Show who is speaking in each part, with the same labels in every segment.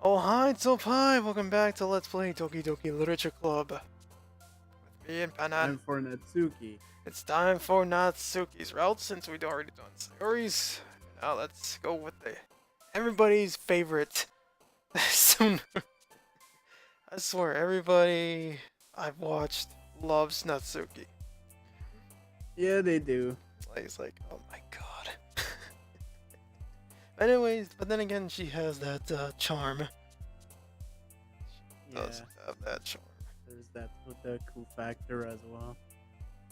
Speaker 1: Oh, hi, it's up, hi! Welcome back to Let's Play Doki Doki Literature Club. With me and PanAnning.
Speaker 2: Time for Natsuki.
Speaker 1: It's time for Natsuki's route since we've already done series. Now let's go with everybody's favorite. Soon. I swear, everybody I've watched loves Natsuki.
Speaker 2: Yeah, they do.
Speaker 1: It's like, oh my god. Anyways, but then again, she has that charm. She does
Speaker 2: Yeah,
Speaker 1: have that charm.
Speaker 2: there's that with the cool factor as well.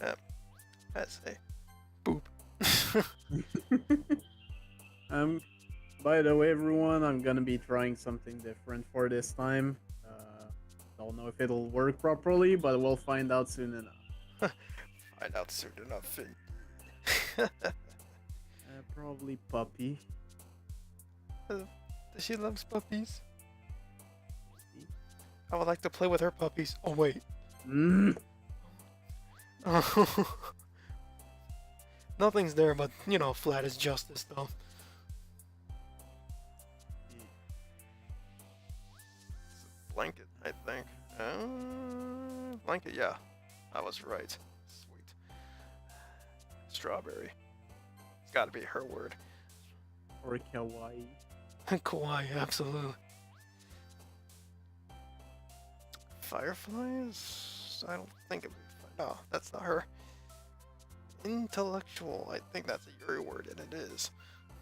Speaker 1: Yeah, I say, boop.
Speaker 2: um, by the way, everyone, I'm gonna be trying something different for this time. Don't know if it'll work properly, but we'll find out soon enough.
Speaker 1: Find out soon enough.
Speaker 2: Probably puppy.
Speaker 1: She loves puppies. I would like to play with her puppies. Oh wait.
Speaker 2: Mm.
Speaker 1: Nothing's there, but you know, flat is justice, though. Blanket, I think. Blanket, yeah. I was right. Sweet. Strawberry. It's gotta be her word.
Speaker 2: Or kawaii.
Speaker 1: Kawaii, absolutely. Fireflies? I don't think it would be. No, that's not her. Intellectual. I think that's a Yuri word, and it is.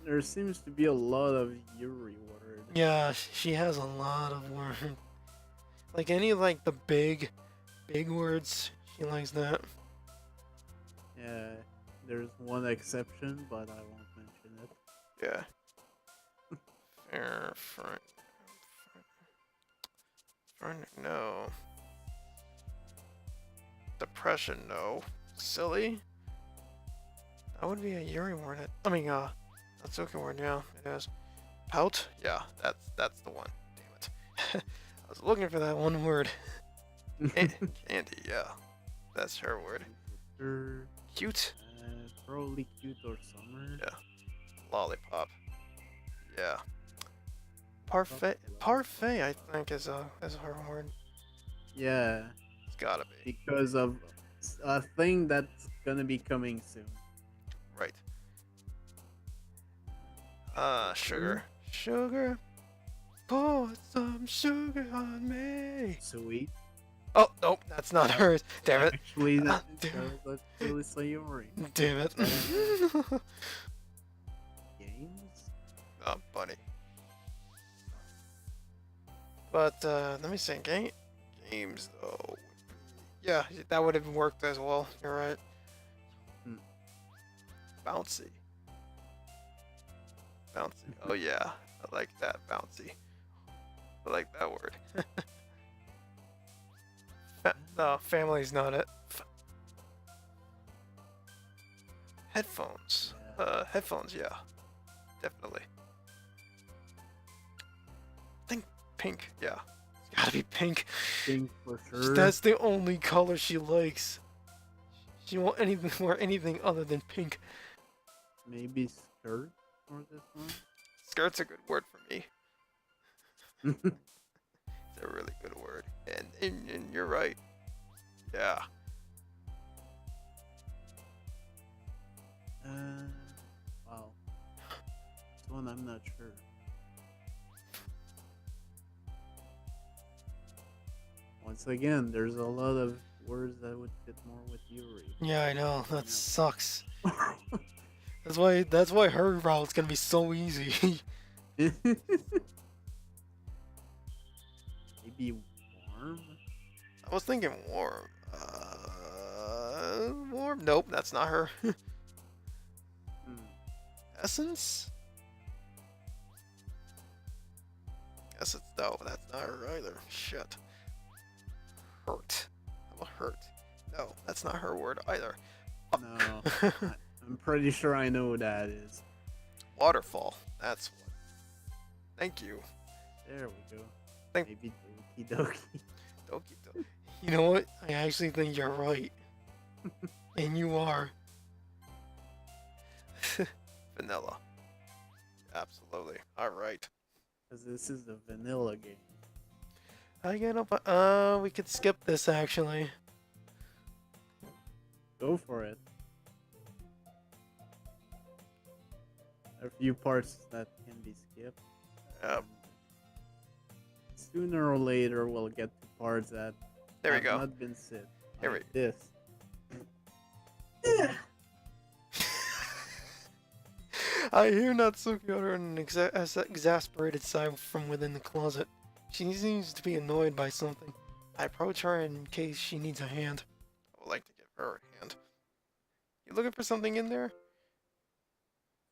Speaker 2: There seems to be a lot of Yuri words.
Speaker 1: Yeah, she has a lot of words. Like any like the big words, she likes that.
Speaker 2: Yeah, there's one exception, but I won't mention it.
Speaker 1: Yeah. Fair front. Front, no. Depression, no. Silly. That would be a Yuri word. I mean, Natsuki word. Yeah, it is. Pout. Yeah, that's the one. Damn it. I was looking for that one word. Candy. Yeah, that's her word. Cute.
Speaker 2: Probably cute or summer.
Speaker 1: Yeah. Lollipop. Yeah. Parfait, I think is her word.
Speaker 2: Yeah,
Speaker 1: It's gotta be.
Speaker 2: because of a thing that's gonna be coming soon.
Speaker 1: Right. Sugar. Sugar. Pour some sugar on me.
Speaker 2: Sweet.
Speaker 1: Oh, nope, that's not hers. Damn it.
Speaker 2: Actually,
Speaker 1: Damn
Speaker 2: let's really say Yuri.
Speaker 1: Damn it.
Speaker 2: Games?
Speaker 1: Oh, buddy. But, let me see. Games, though. Yeah, that would have worked as well. You're right.
Speaker 2: Hmm.
Speaker 1: Bouncy. Bouncy. Oh, yeah. I like that. Bouncy. I like that word. No, family's not it. Headphones.
Speaker 2: Yeah.
Speaker 1: Headphones, yeah. Definitely. I think pink, yeah. It's gotta be pink.
Speaker 2: Pink for sure.
Speaker 1: That's the only color she likes. She won't wear anything other than pink.
Speaker 2: Maybe skirt for this one.
Speaker 1: Skirt's a good word for me. It's a really good word. And you're right. Yeah.
Speaker 2: Wow. This one I'm not sure. Once again, there's a lot of words that would fit more with Yuri.
Speaker 1: Yeah, I know. That sucks. That's why her route's gonna be so easy.
Speaker 2: Maybe warm?
Speaker 1: I was thinking warm. Warm? Nope, that's not her.
Speaker 2: Hmm.
Speaker 1: Essence? Essence, no, that's not her either. Shit. Hurt. How about hurt? No, that's not her word either.
Speaker 2: No. I'm pretty sure I know who that is.
Speaker 1: Waterfall. That's one. Thank you.
Speaker 2: There we go.
Speaker 1: Thank
Speaker 2: Maybe Doki Doki.
Speaker 1: Doki Doki. You know what? I actually think you're right. And you are. Vanilla. Absolutely. Alright.
Speaker 2: Because this is the vanilla game.
Speaker 1: I get up. We could skip this actually.
Speaker 2: Go for it. There are a few parts that can be skipped.
Speaker 1: Yep.
Speaker 2: Sooner or later, we'll get to parts that
Speaker 1: There we
Speaker 2: have
Speaker 1: go.
Speaker 2: not been said.
Speaker 1: Here
Speaker 2: Like this.
Speaker 1: I hear Natsuki utter an exasperated sigh from within the closet. She seems to be annoyed by something. I approach her in case she needs a hand. I would like to give her a hand. You looking for something in there?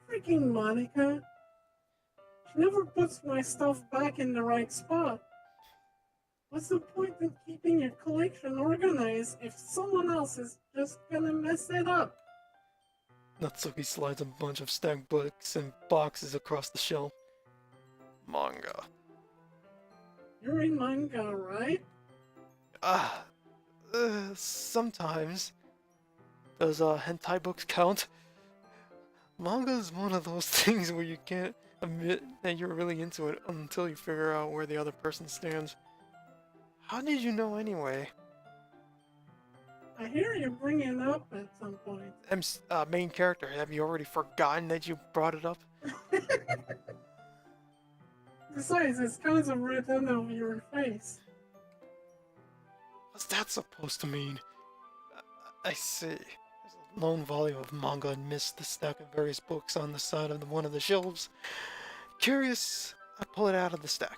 Speaker 3: Freaking Monica. She never puts my stuff back in the right spot. What's the point in keeping your collection organized if someone else is just gonna mess it up?
Speaker 1: Natsuki slides a bunch of stacked books and boxes across the shelf. Manga.
Speaker 3: You read manga, right?
Speaker 1: Ah, sometimes. Does hentai books count? Manga is one of those things where you can't admit that you're really into it until you figure out where the other person stands. How did you know anyway?
Speaker 3: I hear you bring it up at some point.
Speaker 1: Main character, have you already forgotten that you brought it up?
Speaker 3: Besides, it's kind of written on your face.
Speaker 1: What's that supposed to mean? I see. There's a lone volume of manga amidst the stack of various books on the side of one of the shelves. Curious, I pull it out of the stack.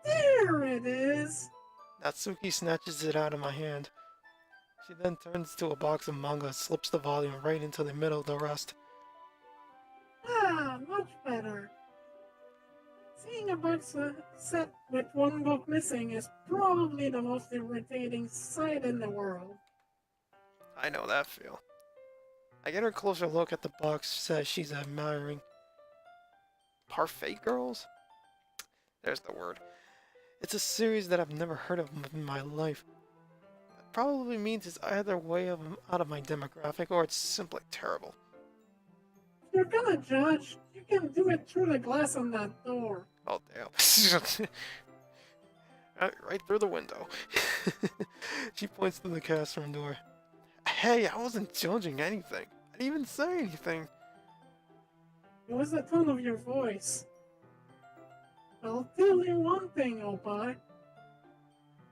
Speaker 3: There it is!
Speaker 1: Natsuki snatches it out of my hand. She then turns to a box of manga and slips the volume right into the middle of the rest.
Speaker 3: Ah, much better. Seeing a box set with one book missing is probably the most irritating sight in the world.
Speaker 1: I know that feel. I get her a closer look at the box says she's admiring. Parfait Girls? There's the word. It's a series that I've never heard of in my life. That probably means it's either way out of my demographic or it's simply terrible.
Speaker 3: If you're gonna judge, you can do it through the glass on that door.
Speaker 1: Oh, damn. Right through the window. She points to the classroom door. Hey, I wasn't judging anything. I didn't even say anything.
Speaker 3: It was the tone of your voice. I'll tell you one thing, Opie.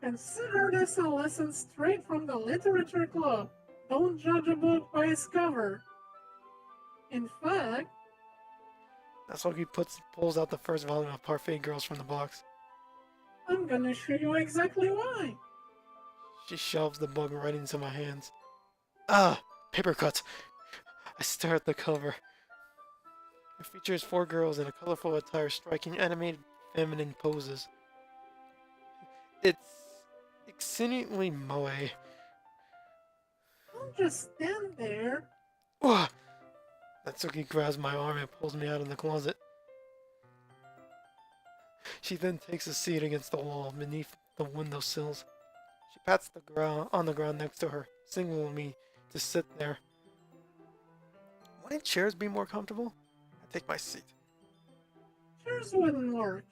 Speaker 3: Consider this a lesson straight from the literature club. Don't judge a book by its cover. In fact,
Speaker 1: Natsuki pulls out the first volume of Parfait Girls from the box.
Speaker 3: I'm gonna show you exactly why.
Speaker 1: She shoves the book right into my hands. Ah! Paper cuts! I stare at the cover. It features 4 girls in a colorful attire striking animated feminine poses. It's exceedingly moe.
Speaker 3: Don't just stand there.
Speaker 1: Ugh! Natsuki grabs my arm and pulls me out of the closet. She then takes a seat against the wall beneath the windowsills. She pats the ground on the ground next to her, signaling me to sit there. Wouldn't chairs be more comfortable? I take my seat.
Speaker 3: Chairs wouldn't work.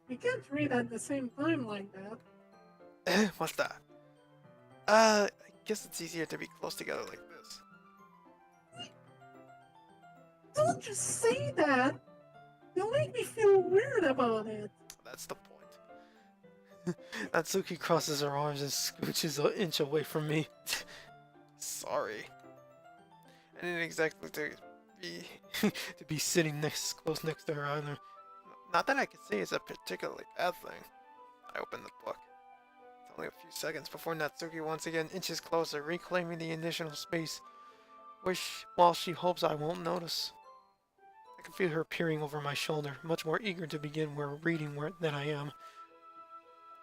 Speaker 3: We can't read at the same time like that.
Speaker 1: What's that? I guess it's easier to be close together like this.
Speaker 3: Don't just say that. You'll make me feel weird about it.
Speaker 1: That's the point. Natsuki crosses her arms and scooches an inch away from me. Sorry. I didn't exactly to be sitting close next to her either. Not that I can say it's a particularly bad thing. I open the book. It's only a few seconds before Natsuki once again inches closer, reclaiming the additional space, while she hopes I won't notice. I can feel her peering over my shoulder, much more eager to begin reading than I am.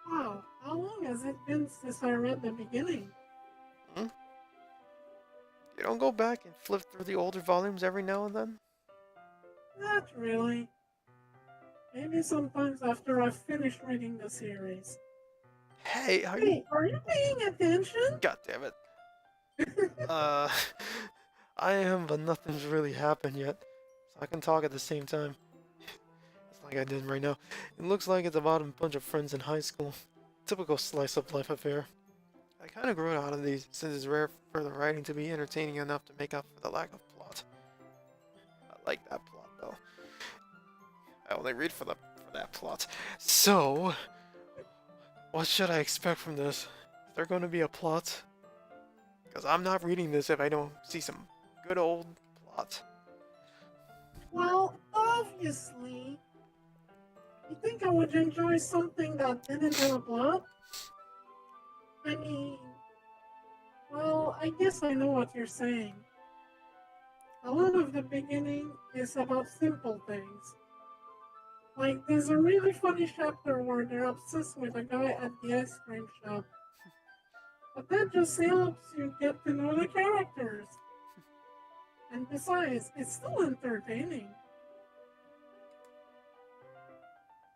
Speaker 3: Wow, how long has it been since I read the beginning?
Speaker 1: Hmm? You don't go back and flip through the older volumes every now and then?
Speaker 3: Not really. Maybe sometimes after I've finished reading the series.
Speaker 1: Hey, are you...
Speaker 3: Hey, are you paying attention?
Speaker 1: God damn it. I am, but nothing's really happened yet, so I can talk at the same time. like I did right now. It looks like it's about a bunch of friends in high school. Typical slice of life affair. I kind of grew out of these since it's rare for the writing to be entertaining enough to make up for the lack of plot. I like that plot though. I only read for that plot. So, what should I expect from this? Is there going to be a plot? Because I'm not reading this if I don't see some good old plot.
Speaker 3: Well, obviously, you think I would enjoy something that didn't have a plot? I mean, well, I guess I know what you're saying. A lot of the beginning is about simple things. Like, there's a really funny chapter where they're obsessed with a guy at the ice cream shop. But that just helps you get to know the characters. And besides, it's still entertaining.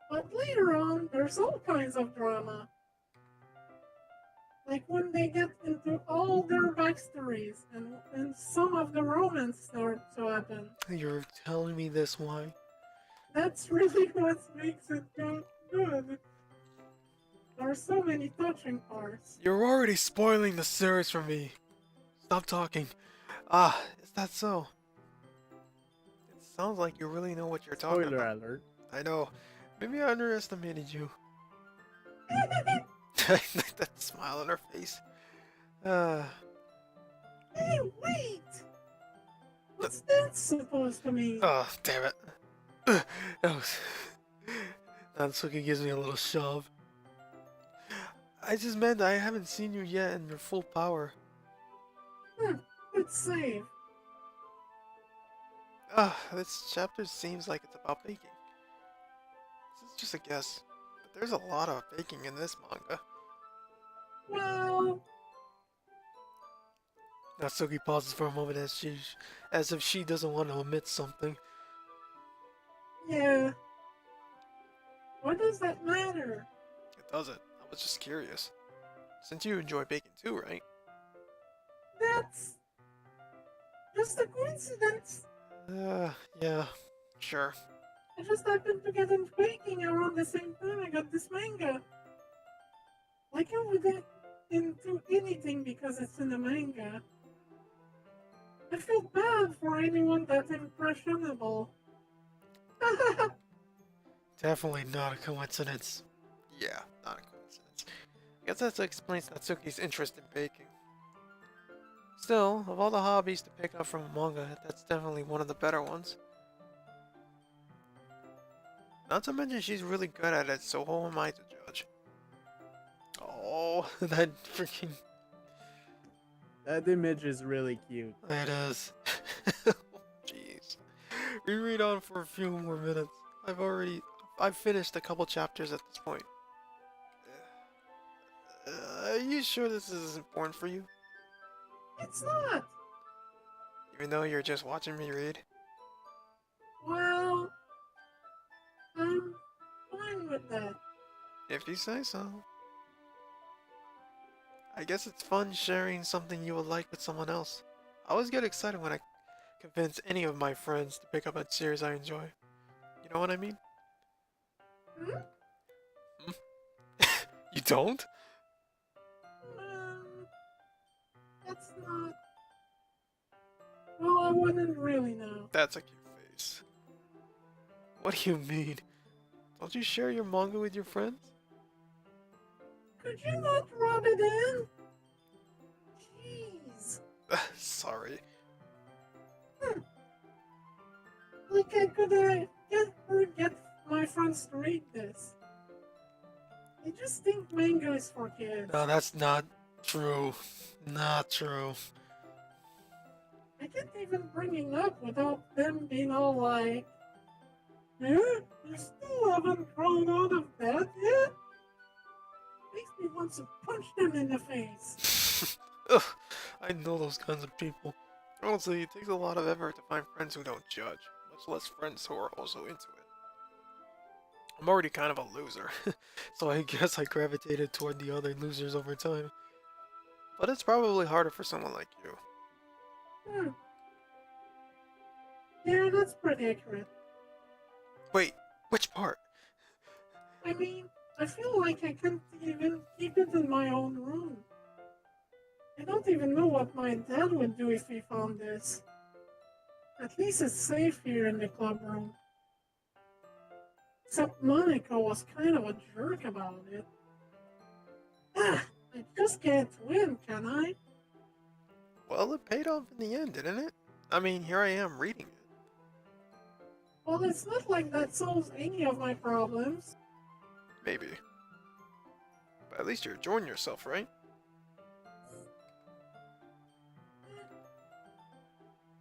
Speaker 3: But later on, there's all kinds of drama. Like when they get into all their backstories and some of the romance start to happen.
Speaker 1: You're telling me this, why?
Speaker 3: That's really what makes it good. There are so many touching parts.
Speaker 1: You're already spoiling the series for me. Stop talking. Ah, is that so? It sounds like you really know what you're talking
Speaker 2: Spoiler
Speaker 1: about.
Speaker 2: alert.
Speaker 1: I know. Maybe I underestimated you. That smile on her face.
Speaker 3: Hey, wait! What's that supposed to mean?
Speaker 1: Oh, damn it. That was... Natsuki gives me a little shove. I just meant I haven't seen you yet in your full power.
Speaker 3: Good save.
Speaker 1: This chapter seems like it's about baking. This is just a guess, but there's a lot of baking in this manga.
Speaker 3: Well,
Speaker 1: Natsuki pauses for a moment as if she doesn't want to omit something.
Speaker 3: yeah. What does that matter?
Speaker 1: It doesn't. I was just curious. Since you enjoy baking too, right?
Speaker 3: That's just a coincidence.
Speaker 1: Yeah, sure.
Speaker 3: I just happened to get into baking around the same time I got this manga. Like I would get into anything because it's in a manga. I feel bad for anyone that's impressionable.
Speaker 1: Definitely not a coincidence. Yeah, not a coincidence. I guess that explains Natsuki's interest in baking. Still, of all the hobbies to pick up from a manga, that's definitely one of the better ones. Not to mention she's really good at it, so who am I to judge? Oh, that freaking...
Speaker 2: That image is really cute.
Speaker 1: It is. Jeez. Reread on for a few more minutes. I've finished a couple chapters at this point. Are you sure this is important for you?
Speaker 3: It's not.
Speaker 1: Even though you're just watching me read?
Speaker 3: Well, I'm fine with that.
Speaker 1: If you say so. I guess it's fun sharing something you would like with someone else. I always get excited when I convince any of my friends to pick up a series I enjoy. You know what I mean?
Speaker 3: Hmm?
Speaker 1: You don't?
Speaker 3: That's not. Well, I wouldn't really know.
Speaker 1: That's a cute face. What do you mean? Don't you share your manga with your friends?
Speaker 3: Could you not rub it in? Jeez.
Speaker 1: Sorry.
Speaker 3: Like I could get my friends to read this. I just think manga is for kids.
Speaker 1: No, that's not true. Not true.
Speaker 3: I can't even bring it up without them being all like, "Huh? You still haven't grown out of that yet?" Makes me want to punch them in the face.
Speaker 1: Ugh, I know those kinds of people. Honestly, it takes a lot of effort to find friends who don't judge, much less friends who are also into it. I'm already kind of a loser, so I guess I gravitated toward the other losers over time. But it's probably harder for someone like you.
Speaker 3: Yeah, that's pretty accurate.
Speaker 1: Wait, Which part?
Speaker 3: I mean, I feel like I can't even keep it in my own room. I don't even know what my dad would do if he found this. At least it's safe here in the club room. Except Monica was kind of a jerk about it. Ah, I just can't win, can I?
Speaker 1: Well, it paid off in the end, didn't it? I mean, here I am reading it.
Speaker 3: Well, it's not like that solves any of my problems.
Speaker 1: Maybe. But at least you're enjoying yourself, right?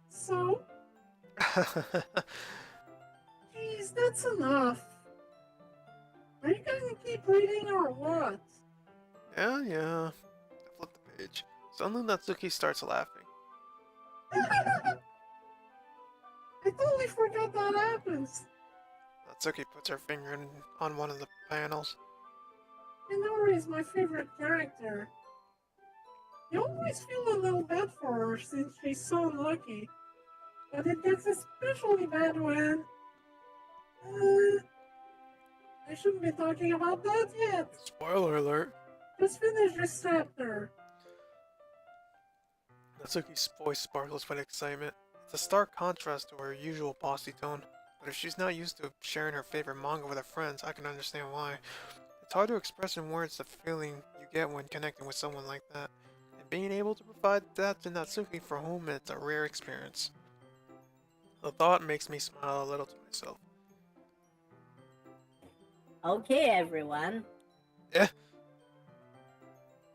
Speaker 3: So, geez, that's enough. Are you going to keep reading or what?
Speaker 1: yeah. I flip the page. Suddenly Natsuki starts laughing.
Speaker 3: I totally forgot that happens.
Speaker 1: Natsuki puts her finger on one of the panels.
Speaker 3: Minori is my favorite character. You always feel a little bad for her since she's so unlucky. But it gets especially bad when... I shouldn't be talking about that yet.
Speaker 1: Spoiler alert.
Speaker 3: Just finish this chapter.
Speaker 1: Natsuki's voice sparkles with excitement. It's a stark contrast to her usual bossy tone, but if she's not used to sharing her favorite manga with her friends, I can understand why. It's hard to express in words the feeling you get when connecting with someone like that, and being able to provide that to Natsuki, for whom it's a rare experience. The thought makes me smile a little to myself.
Speaker 4: Okay, everyone.
Speaker 1: Yeah.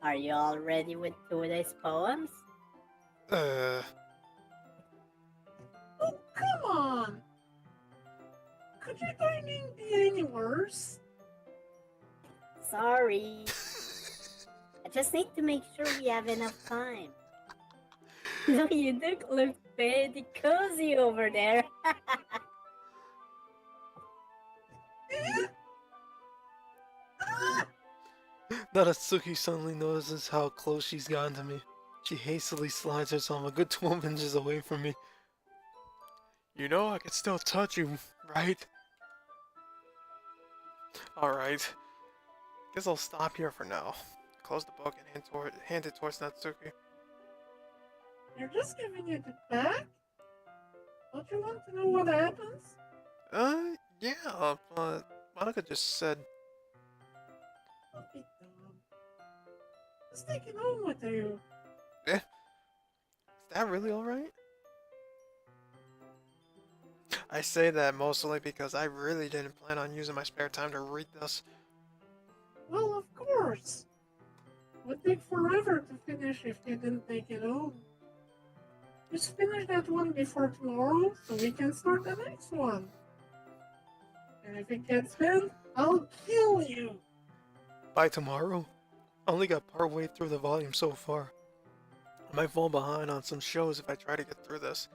Speaker 4: Are you all ready with today's poems?
Speaker 3: Oh, come on! Could your timing be any worse?
Speaker 4: Sorry. I just need to make sure we have enough time. No, you look pretty cozy over there.
Speaker 1: Natsuki suddenly notices how close she's gotten to me. She hastily slides herself a good 12 inches away from me. You know I can still touch you, right? Alright. Guess I'll stop here for now. Close the book and hand it towards Natsuki.
Speaker 3: You're just giving it back? Don't you want to know what happens?
Speaker 1: Yeah, but Monica just said...
Speaker 3: Don't be dumb. Just take it home with you.
Speaker 1: Is that really alright? I say that mostly because I really didn't plan on using my spare time to read this.
Speaker 3: Well, of course. It would take forever to finish if you didn't take it home. Just finish that one before tomorrow so we can start the next one. And if it gets bad, I'll kill you.
Speaker 1: By tomorrow? I only got part way through the volume so far. I might fall behind on some shows if I try to get through this.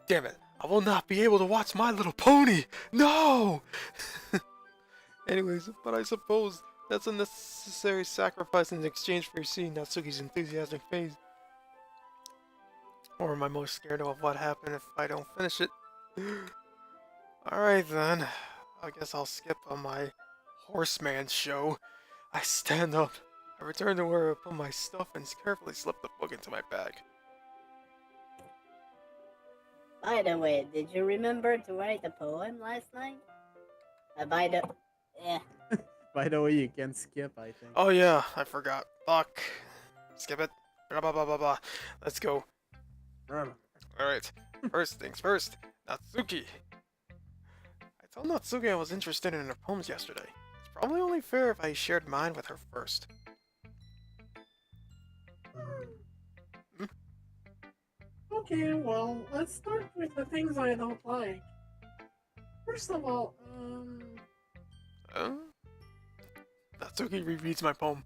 Speaker 1: Damn it, I will not be able to watch My Little Pony! No! Anyways, but I suppose that's a necessary sacrifice in exchange for seeing Natsuki's enthusiastic face. Or am I most scared of what happened if I don't finish it? Alright then, I guess I'll skip on my horseman show. I stand up. I return to where I put my stuff and carefully slip the book into my bag.
Speaker 4: By the way, did you remember to write a poem last night? Yeah.
Speaker 2: By the way, you can skip, I think.
Speaker 1: Oh yeah, I forgot. Fuck. Skip it. Blah blah blah blah blah. Let's go. Alright, first things first, Natsuki. I told Natsuki I was interested in her poems yesterday. It's probably only fair if I shared mine with her first. Hmm?
Speaker 3: Okay, well, let's start with the things I don't like. First of all,
Speaker 1: Huh? Natsuki rereads my poem.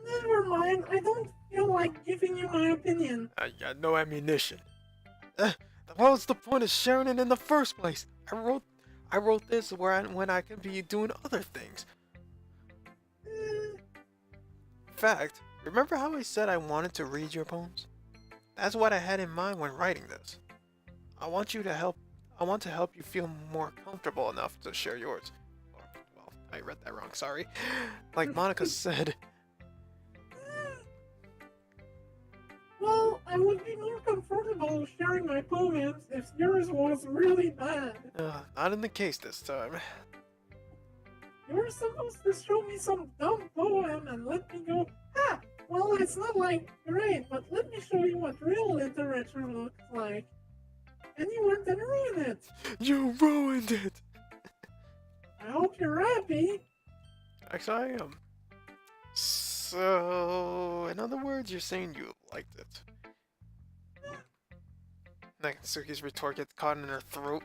Speaker 3: never mind, I don't feel like giving you my opinion.
Speaker 1: I got no ammunition. What was the point of sharing it in the first place? I wrote this when I could be doing other things. In fact, remember how I said I wanted to read your poems? That's what I had in mind when writing this. I want I want to help you feel more comfortable enough to share yours. Or, well, I read that wrong, sorry. Like Monica said,
Speaker 3: Well, I would be more comfortable sharing my poems if yours was really bad.
Speaker 1: not in the case this time.
Speaker 3: You were supposed to show me some dumb poem and let me go, ah, well, it's not like great, but let me show you what real literature looks like. And you went and ruined it.
Speaker 1: You ruined it!
Speaker 3: I hope you're happy.
Speaker 1: Actually, I am. So, in other words, you're saying you liked it. Natsuki's retort gets caught in her throat.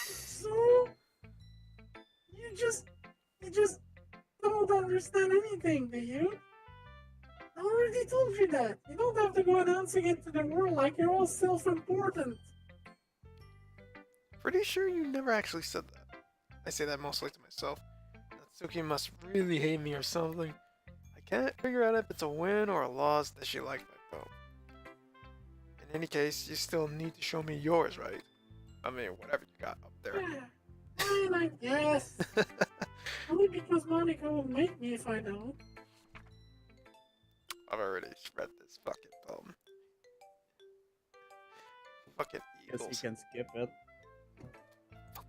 Speaker 3: So, you just don't understand anything, do you? I already told you that. You don't have to go announcing it to the world like you're all self-important.
Speaker 1: Pretty sure you never actually said that. I say that mostly to myself. Natsuki must really hate me or something. I can't figure out if it's a win or a loss that she liked my poem. In any case, you still need to show me yours, right? I mean, whatever you got up there.
Speaker 3: Yeah, fine, I guess. Only because Monica will make me if I don't.
Speaker 1: I've already read this fucking poem. Fucking
Speaker 2: Guess you
Speaker 1: eagles.
Speaker 2: can skip it.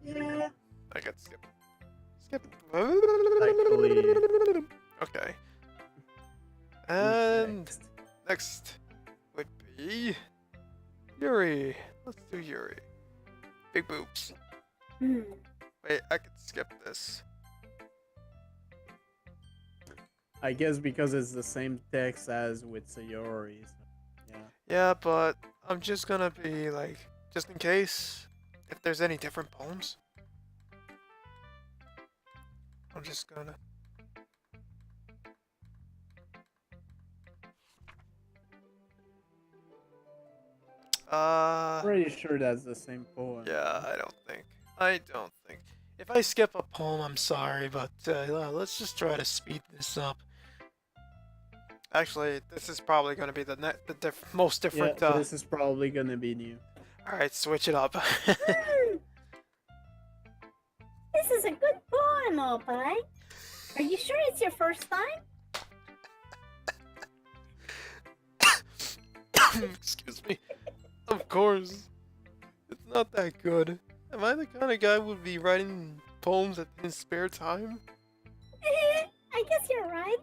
Speaker 3: Yeah.
Speaker 1: I can skip. Skip.
Speaker 2: Actually,
Speaker 1: Okay.
Speaker 2: who's
Speaker 1: And
Speaker 2: next?
Speaker 1: next would be Yuri. Let's do Yuri. Big boobs.
Speaker 4: Hmm.
Speaker 1: Wait, I can skip this.
Speaker 2: I guess because it's the same text as with Sayori. So, yeah.
Speaker 1: Yeah, but I'm just gonna be like, just in case, if there's any different poems. I'm just gonna.
Speaker 2: Pretty sure that's the same poem.
Speaker 1: Yeah, I don't think. If I skip a poem, I'm sorry, but let's just try to speed this up. Actually, this is probably going to be the most different.
Speaker 2: Yeah, this is probably gonna be new.
Speaker 1: All right, switch it up.
Speaker 4: This is a good poem, Opie. Are you sure it's your first time?
Speaker 1: Excuse me. Of course, it's not that good. Am I the kind of guy who would be writing poems in his spare time?
Speaker 4: I guess you're right.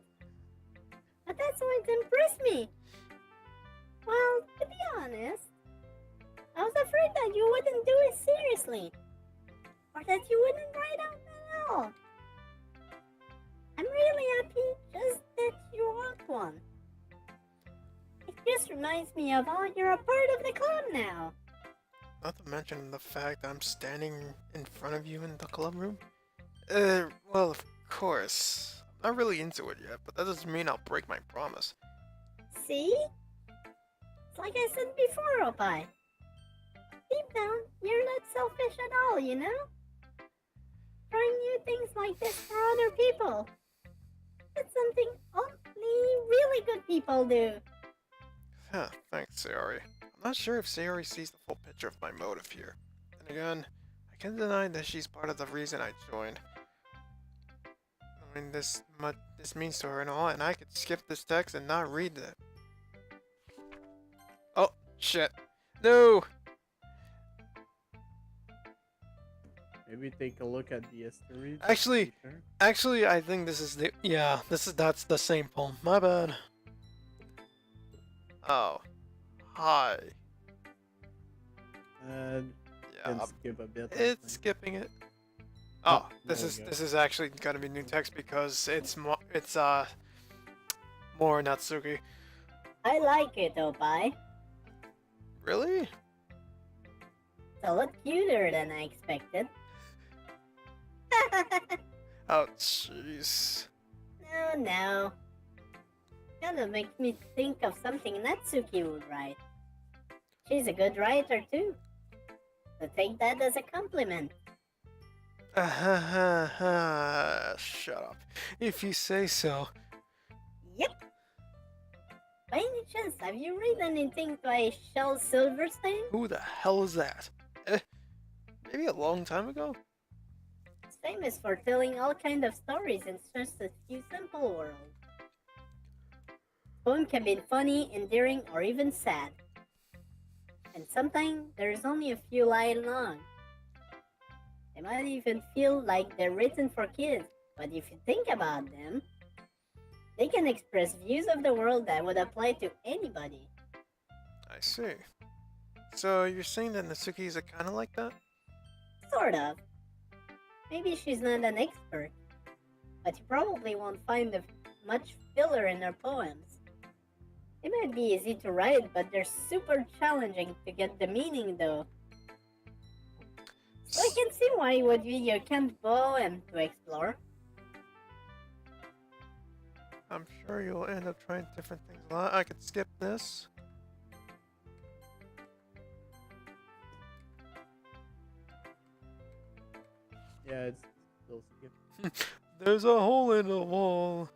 Speaker 4: But that's why it impressed me. Well, to be honest, I was afraid that you wouldn't do it seriously. Or that you wouldn't write out at all. I'm really happy just that you wrote one. It just reminds me of how you're a part of the club now.
Speaker 1: Not to mention the fact I'm standing in front of you in the club room. Well, of course. I'm not really into it yet, but that doesn't mean I'll break my promise.
Speaker 4: See? It's like I said before, Opie. Deep down, you're not selfish at all, you know? Trying new things like this for other people. That's something only really good people do.
Speaker 1: Huh, thanks, Sayori. I'm not sure if Sayori sees the full picture of my motive here. And again, I can't deny that she's part of the reason I joined. I mean, this means to her and all, and I could skip this text and not read it. Oh, shit. No!
Speaker 2: Maybe take a look at the history.
Speaker 1: Actually, I think this is that's the same poem. My bad. Oh. Hi.
Speaker 2: And
Speaker 1: Yeah,
Speaker 2: can skip a bit. I
Speaker 1: it's
Speaker 2: think.
Speaker 1: skipping it. Oh,
Speaker 2: Oh,
Speaker 1: this
Speaker 2: there
Speaker 1: is
Speaker 2: we go.
Speaker 1: this is actually gonna be new text because it's more Natsuki.
Speaker 4: I like it, Opie.
Speaker 1: Really?
Speaker 4: It's a lot cuter than I expected.
Speaker 1: Oh, jeez.
Speaker 4: No. Kind of makes me think of something Natsuki would write. She's a good writer too. So take that as a compliment.
Speaker 1: Shut up. If you say so.
Speaker 4: Yep. By any chance, have you read anything by Shel Silverstein?
Speaker 1: Who the hell is that? Maybe a long time ago?
Speaker 4: He's famous for telling all kinds of stories in just a few simple words. Poem can be funny, endearing, or even sad. And sometimes there's only a few lines long. They might even feel like they're written for kids, but if you think about them, they can express views of the world that would apply to anybody.
Speaker 1: I see. So you're saying that Natsuki is kind of like that?
Speaker 4: Sort of. Maybe she's not an expert, but you probably won't find much filler in her poems. They might be easy to write, but they're super challenging to get the meaning though. So I can see why it would be your kind of poem to explore.
Speaker 1: I'm sure you'll end up trying different things a lot. I could skip this.
Speaker 2: Yeah, it's still skip.
Speaker 1: There's a hole in the wall.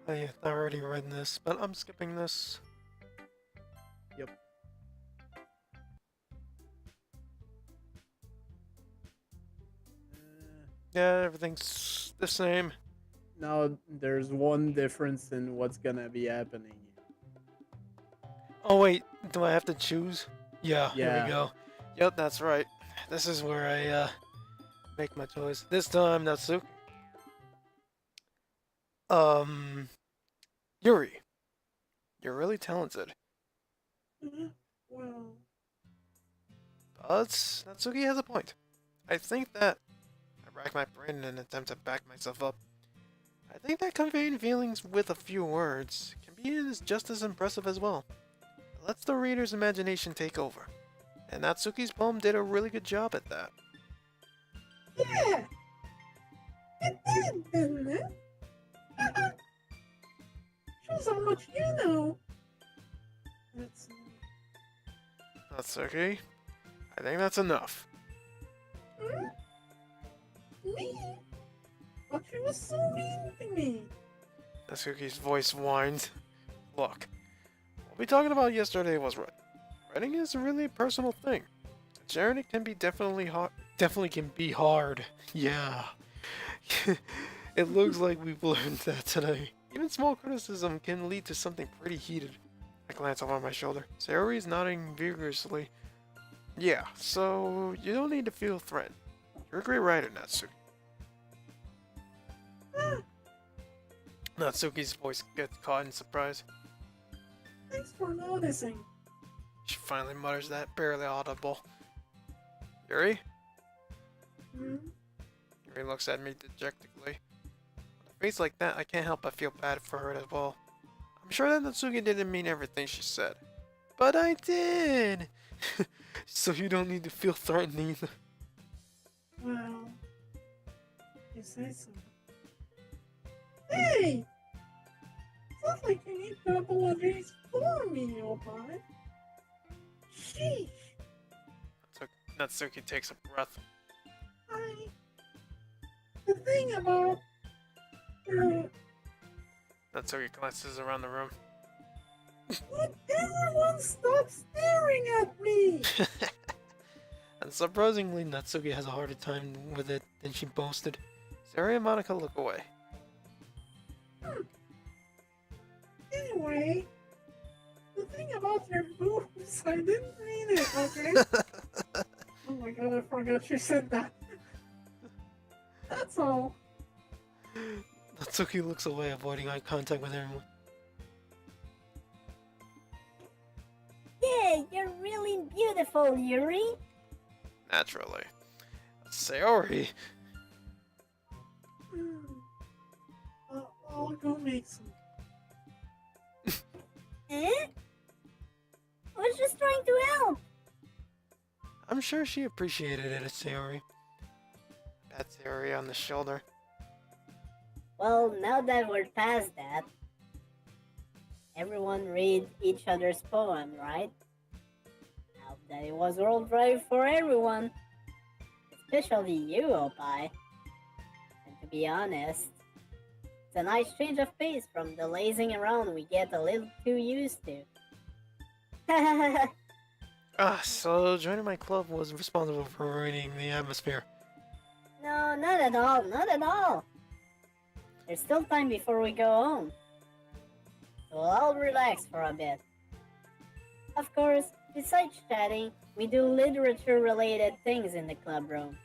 Speaker 1: I already read this, but I'm skipping this.
Speaker 2: Yep.
Speaker 1: Yeah, everything's the same.
Speaker 2: Now there's one difference in what's gonna be happening.
Speaker 1: Oh wait, do I have to choose? Yeah, here
Speaker 2: Yeah.
Speaker 1: we go. Yep, that's right. This is where I make my choice. This time, Natsuki. Yuri. You're really talented.
Speaker 3: Well,
Speaker 1: But Natsuki has a point. I think that I rack my brain in an attempt to back myself up. I think that conveying feelings with a few words can be just as impressive as well. It lets the reader's imagination take over. And Natsuki's poem did a really good job at that.
Speaker 3: yeah, it did, didn't it? Shows how much you know. That's
Speaker 1: Natsuki, I think that's enough.
Speaker 3: me. But she was so mean to me.
Speaker 1: Natsuki's voice whined. Look, what we talking about yesterday was writing. Writing is a really personal thing. Sharing it can be definitely hard. Yeah. It looks like we've learned that today. Even small criticism can lead to something pretty heated. I glance over my shoulder. Sayori's nodding vigorously. Yeah, so you don't need to feel threatened. You're a great writer, Natsuki. Natsuki's voice gets caught in surprise.
Speaker 3: Thanks for noticing.
Speaker 1: She finally mutters that, barely audible. Yuri?
Speaker 3: Hmm?
Speaker 1: Yuri looks at me dejectedly. With a face like that, I can't help but feel bad for her as well. I'm sure that Natsuki didn't mean everything she said. But I did! So you don't need to feel threatened either.
Speaker 3: Well, you say so. Hey! It's not like you need to apologize for me, Opie. Sheesh!
Speaker 1: Natsuki takes a breath.
Speaker 3: The thing about...
Speaker 1: Natsuki glances around the room.
Speaker 3: Would everyone stop staring at me?
Speaker 1: And surprisingly, Natsuki has a harder time with it than she boasted. Sayori and Monica look away.
Speaker 3: Anyway, the thing about your boobs, I didn't mean it, okay? Oh my god, I forgot you said that. That's all.
Speaker 1: Natsuki looks away, avoiding eye contact with everyone.
Speaker 4: Yeah, you're really beautiful, Yuri.
Speaker 1: Naturally. Sayori.
Speaker 3: I'll go make some.
Speaker 4: Eh? I was just trying to help.
Speaker 1: I'm sure she appreciated it, Sayori. Pat Sayori on the shoulder.
Speaker 4: Well, now that we're past that, everyone read each other's poem, right? Now that it was worldwide for everyone, especially you, Opie. And to be honest, a nice change of pace from the lazing around we get a little too used to.
Speaker 1: So joining my club was responsible for ruining the atmosphere.
Speaker 4: No, not at all, not at all. There's still time before we go home. So we'll all relax for a bit. Of course, besides chatting, we do literature-related things in the club room.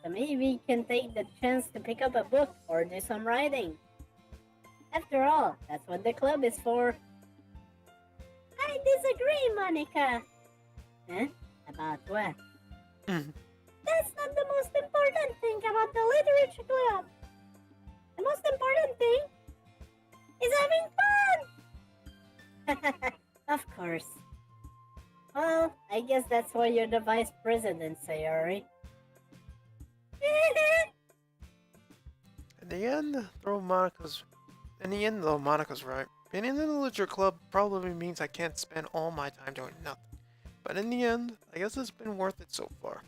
Speaker 4: So maybe we can take the chance to pick up a book or do some writing. After all, that's what the club is for. I disagree, Monica. Huh? About what? That's not the most important thing about the literature club. The most important thing is having fun! Of course. Well, I guess that's why you're the vice president, Sayori.
Speaker 1: In the end, though, Monica's right. Being in the literature club probably means I can't spend all my time doing nothing. But in the end, I guess it's been worth it so far.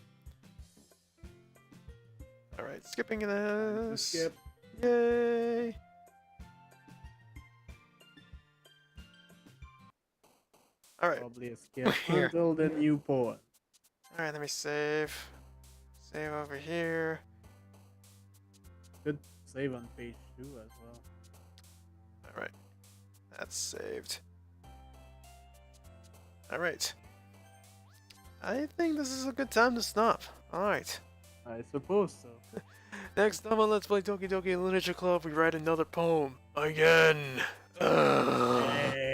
Speaker 1: Alright, skipping this.
Speaker 2: Skip.
Speaker 1: Yay! Alright,
Speaker 2: Probably a skip
Speaker 1: Here.
Speaker 2: until the new poem.
Speaker 1: alright, let me save. Save over here.
Speaker 2: Could save on page 2 as well.
Speaker 1: Alright, that's saved. Alright. I think this is a good time to stop. Alright.
Speaker 2: I suppose so.
Speaker 1: Next time on Let's Play Doki Doki Literature Club, we write another poem. Again! Ugh.
Speaker 2: Hey.